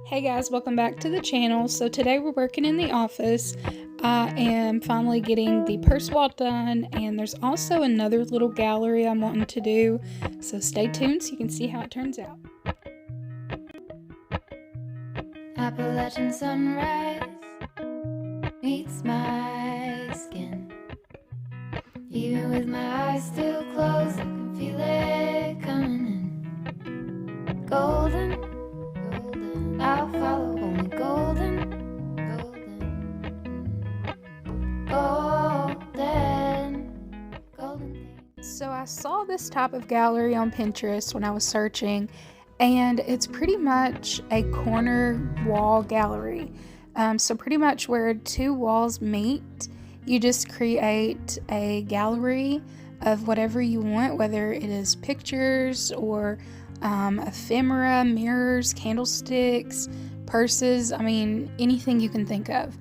Hey guys, welcome back to the channel. So today we're working in the office. I am finally getting the purse wall done, and there's also another little gallery I'm wanting to do. So stay tuned so you can see how it turns out. Appalachian sunrise meets my skin. Even with my eyes still closed, I can feel it coming in. Golden, golden, I'll follow only golden, golden, golden. So I saw this type of gallery on Pinterest when I was searching, and it's pretty much a corner wall gallery. So pretty much where two walls meet, you just create a gallery of whatever you want, whether it is pictures or ephemera, mirrors, candlesticks, purses, anything you can think of.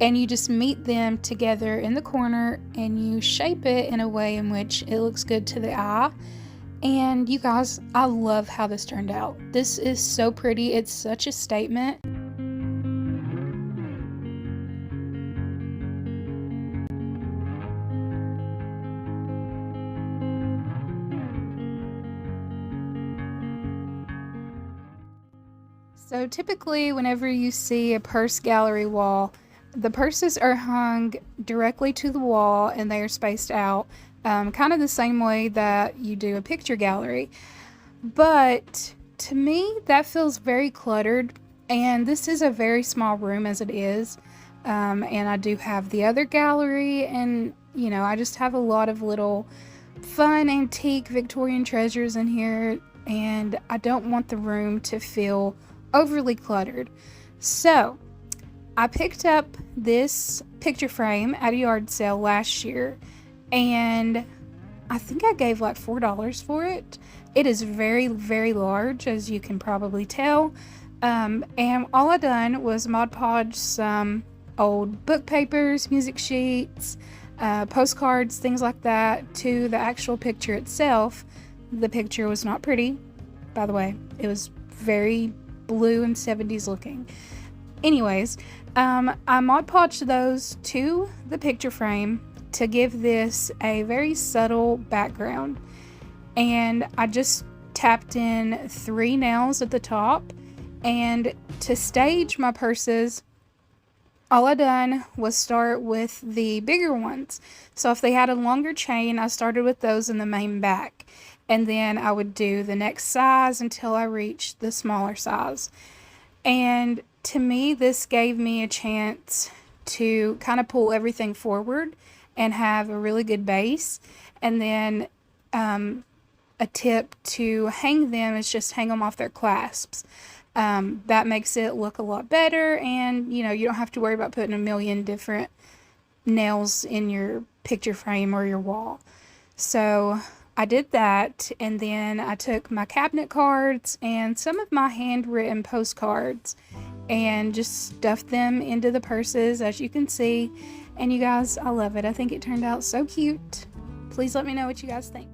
And you just meet them together in the corner and you shape it in a way in which it looks good to the eye. And you guys, I love how this turned out. This is so pretty. It's such a statement. So typically whenever you see a purse gallery wall, the purses are hung directly to the wall and they are spaced out, kind of the same way that you do a picture gallery. But to me, that feels very cluttered, and this is a very small room as it is. And I do have the other gallery, and I just have a lot of little fun antique Victorian treasures in here, and I don't want the room to feel overly cluttered. So I picked up this picture frame at a yard sale last year, and I think I gave like $4 for it. It is very, very large, as you can probably tell. And all I done was Mod Podge some old book papers, music sheets, postcards, things like that to the actual picture itself. The picture was not pretty, by the way. It was very blue and 70s looking. Anyways, I Mod Podged those to the picture frame to give this a very subtle background. And I just tapped in 3 nails at the top. And to stage my purses, all I done was start with the bigger ones. So if they had a longer chain, I started with those in the main back. And then I would do the next size until I reached the smaller size. And to me, this gave me a chance to kind of pull everything forward and have a really good base. And then a tip to hang them is just hang them off their clasps. That makes it look a lot better, and you don't have to worry about putting a million different nails in your picture frame or your wall. So I did that, and then I took my cabinet cards and some of my handwritten postcards and just stuffed them into the purses, as you can see. And you guys, I love it. I think it turned out so cute. Please let me know what you guys think.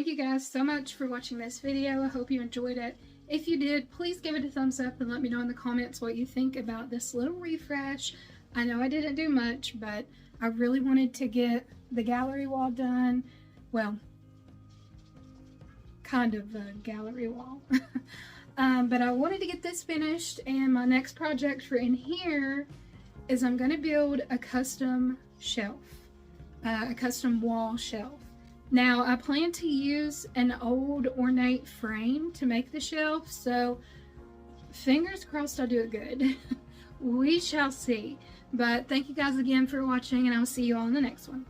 thank you guys so much for watching this video. I hope you enjoyed it. If you did, please give it a thumbs up and let me know in the comments what you think about this little refresh. I know I didn't do much, but I really wanted to get the gallery wall done. Well, kind of a gallery wall. But I wanted to get this finished, and my next project for in here is I'm going to build a custom shelf, a custom wall shelf. Now I plan to use an old ornate frame to make the shelf, so fingers crossed I'll do it good. We shall see. But thank you guys again for watching, and I'll see you all in the next one.